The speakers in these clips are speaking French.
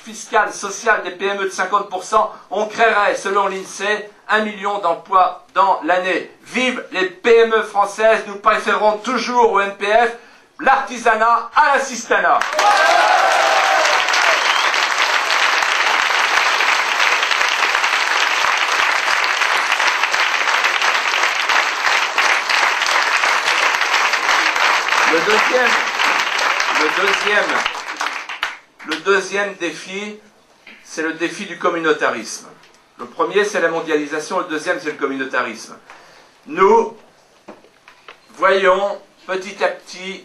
fiscale, sociale des PME de 50%, on créerait, selon l'INSEE, 1 million d'emplois dans l'année. Vive les PME françaises, nous préférons toujours au MPF l'artisanat à l'assistanat. Le deuxième défi, c'est le défi du communautarisme. Le premier, c'est la mondialisation, le deuxième, c'est le communautarisme. Nous voyons petit à petit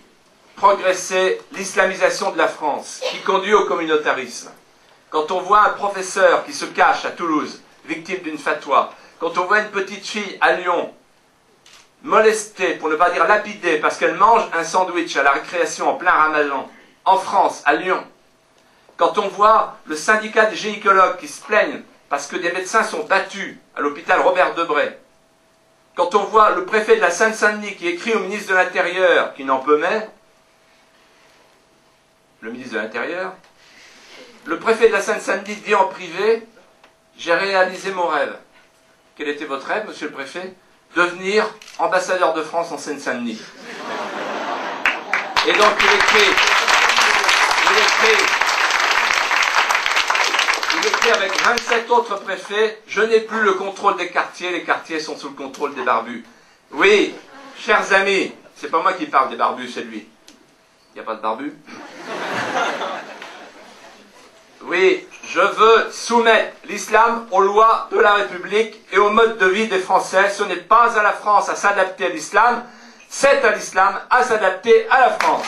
progresser l'islamisation de la France, qui conduit au communautarisme. Quand on voit un professeur qui se cache à Toulouse, victime d'une fatwa, quand on voit une petite fille à Lyon, molestée, pour ne pas dire lapidée, parce qu'elle mange un sandwich à la récréation en plein ramadan, en France, à Lyon, quand on voit le syndicat des gynécologues qui se plaignent parce que des médecins sont battus à l'hôpital Robert Debré, quand on voit le préfet de la Seine-Saint-Denis qui écrit au ministre de l'Intérieur, qui n'en peut mais, le ministre de l'Intérieur, le préfet de la Seine-Saint-Denis dit en privé, j'ai réalisé mon rêve. Quel était votre rêve, monsieur le préfet? Devenir ambassadeur de France en Seine-Saint-Denis. Et donc il écrit avec 27 autres préfets, je n'ai plus le contrôle des quartiers, les quartiers sont sous le contrôle des barbus. Oui, chers amis, c'est pas moi qui parle des barbus, c'est lui. Il n'y a pas de barbus? Oui, je veux soumettre l'islam aux lois de la République et au mode de vie des Français. Ce n'est pas à la France à s'adapter à l'islam, c'est à l'islam à s'adapter à la France.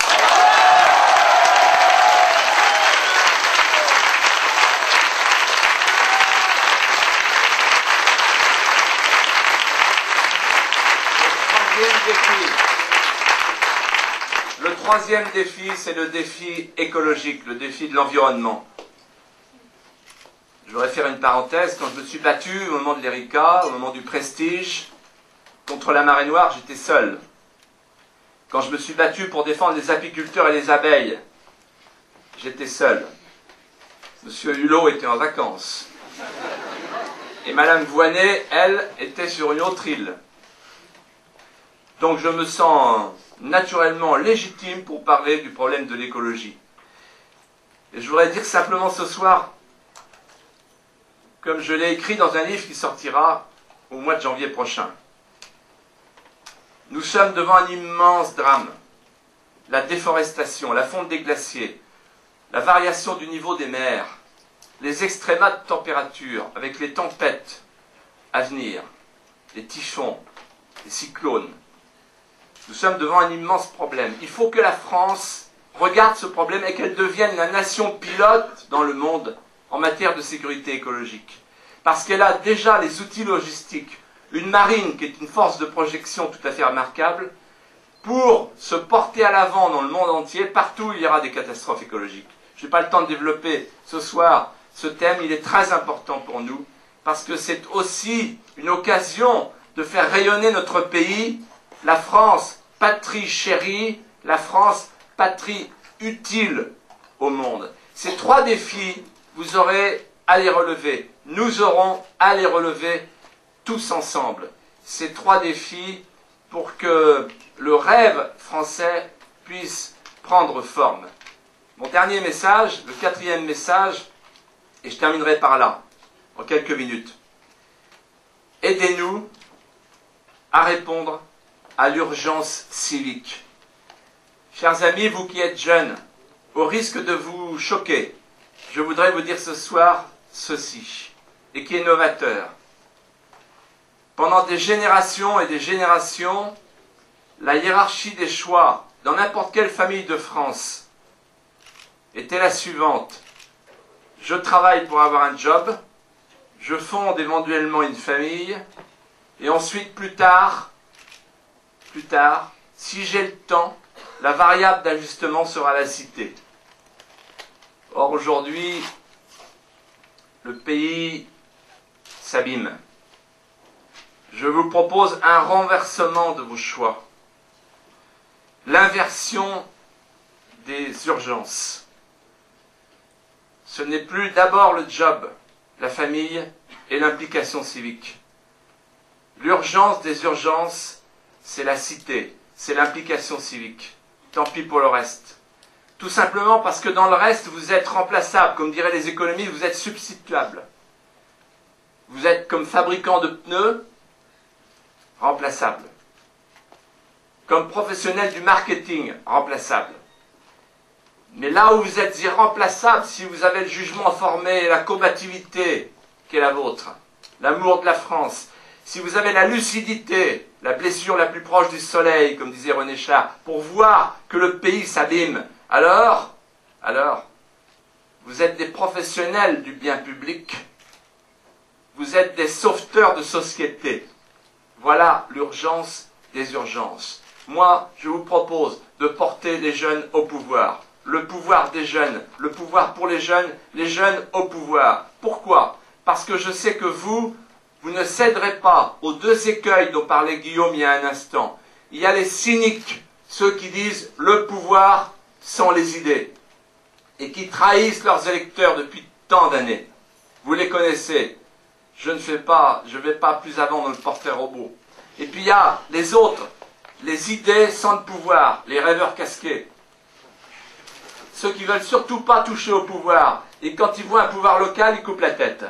Le troisième défi, c'est le défi écologique, le défi de l'environnement. Je voudrais faire une parenthèse. Quand je me suis battu au moment de l'Erika, au moment du Prestige, contre la marée noire, j'étais seul. Quand je me suis battu pour défendre les apiculteurs et les abeilles, j'étais seul. Monsieur Hulot était en vacances. Et Madame Voynet, elle, était sur une autre île. Donc je me sens naturellement légitime pour parler du problème de l'écologie. Et je voudrais dire simplement ce soir, comme je l'ai écrit dans un livre qui sortira au mois de janvier prochain. Nous sommes devant un immense drame. La déforestation, la fonte des glaciers, la variation du niveau des mers, les extrémas de température avec les tempêtes à venir, les typhons, les cyclones. Nous sommes devant un immense problème. Il faut que la France regarde ce problème et qu'elle devienne la nation pilote dans le monde en matière de sécurité écologique. Parce qu'elle a déjà les outils logistiques, une marine qui est une force de projection tout à fait remarquable, pour se porter à l'avant dans le monde entier, partout où il y aura des catastrophes écologiques. Je n'ai pas le temps de développer ce soir ce thème, il est très important pour nous, parce que c'est aussi une occasion de faire rayonner notre pays, la France, patrie chérie, la France, patrie utile au monde. Ces trois défis, vous aurez à les relever. Nous aurons à les relever tous ensemble. Ces trois défis pour que le rêve français puisse prendre forme. Mon dernier message, le quatrième message, et je terminerai par là, en quelques minutes. Aidez-nous à répondre à l'urgence civique. Chers amis, vous qui êtes jeunes, au risque de vous choquer, je voudrais vous dire ce soir ceci, et qui est novateur. Pendant des générations et des générations, la hiérarchie des choix dans n'importe quelle famille de France était la suivante. Je travaille pour avoir un job, je fonde éventuellement une famille, et ensuite, plus tard, si j'ai le temps, la variable d'ajustement sera la cité. Or, aujourd'hui, le pays s'abîme. Je vous propose un renversement de vos choix. L'inversion des urgences. ce n'est plus d'abord le job, la famille et l'implication civique. L'urgence des urgences, c'est la cité, c'est l'implication civique. Tant pis pour le reste. Tout simplement parce que dans le reste, vous êtes remplaçable. Comme diraient les économistes, vous êtes substituable. Vous êtes comme fabricant de pneus, remplaçable. Comme professionnel du marketing, remplaçable. Mais là où vous êtes irremplaçable, si vous avez le jugement formé, la combativité qui est la vôtre, l'amour de la France, si vous avez la lucidité, la blessure la plus proche du soleil, comme disait René Char, pour voir que le pays s'abîme, alors, vous êtes des professionnels du bien public, vous êtes des sauveteurs de société. Voilà l'urgence des urgences. Moi, je vous propose de porter les jeunes au pouvoir. Le pouvoir des jeunes, le pouvoir pour les jeunes au pouvoir. Pourquoi? Parce que je sais que vous ne céderez pas aux deux écueils dont parlait Guillaume il y a un instant. Il y a les cyniques, ceux qui disent le pouvoir sans les idées, et qui trahissent leurs électeurs depuis tant d'années. Vous les connaissez. Je ne vais pas plus avant dans le portrait robot. Et puis il y a les autres, les idées sans le pouvoir, les rêveurs casqués. Ceux qui veulent surtout pas toucher au pouvoir, et quand ils voient un pouvoir local, ils coupent la tête.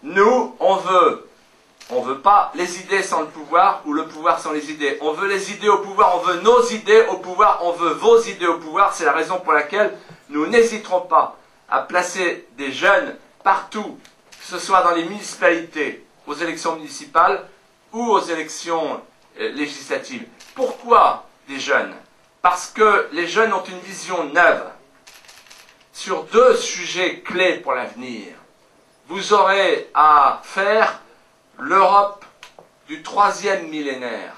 Nous, on veut pas les idées sans le pouvoir, ou le pouvoir sans les idées. On veut les idées au pouvoir, on veut nos idées au pouvoir, on veut vos idées au pouvoir. C'est la raison pour laquelle nous n'hésiterons pas à placer des jeunes partout, que ce soit dans les municipalités, aux élections municipales, ou aux élections législatives. Pourquoi des jeunes? Parce que les jeunes ont une vision neuve sur deux sujets clés pour l'avenir. Vous aurez à faire l'Europe du troisième millénaire,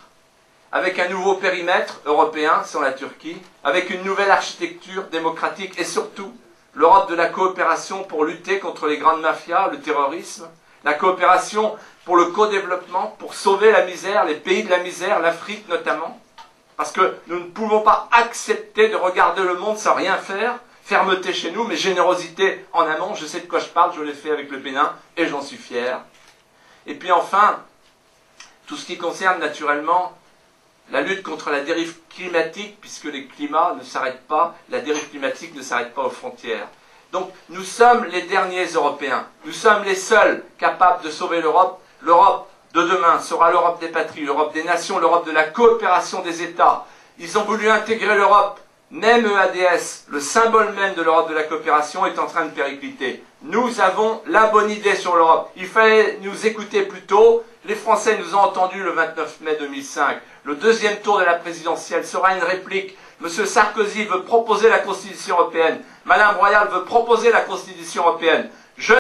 avec un nouveau périmètre européen sans la Turquie, avec une nouvelle architecture démocratique et surtout l'Europe de la coopération pour lutter contre les grandes mafias, le terrorisme, la coopération pour le co-développement, pour sauver la misère, les pays de la misère, l'Afrique notamment, parce que nous ne pouvons pas accepter de regarder le monde sans rien faire. Fermeté chez nous, mais générosité en amont. Je sais de quoi je parle, je l'ai fait avec le Bénin et j'en suis fier. Et puis enfin, tout ce qui concerne naturellement la lutte contre la dérive climatique, puisque les climats ne s'arrêtent pas, la dérive climatique ne s'arrête pas aux frontières. Donc nous sommes les derniers Européens, nous sommes les seuls capables de sauver l'Europe. L'Europe de demain sera l'Europe des patries, l'Europe des nations, l'Europe de la coopération des États. Ils ont voulu intégrer l'Europe. Même EADS, le symbole même de l'Europe de la coopération, est en train de péricliter. Nous avons la bonne idée sur l'Europe. Il fallait nous écouter plus tôt. Les Français nous ont entendus le 29 mai 2005. Le deuxième tour de la présidentielle sera une réplique. M. Sarkozy veut proposer la Constitution européenne. Madame Royal veut proposer la Constitution européenne.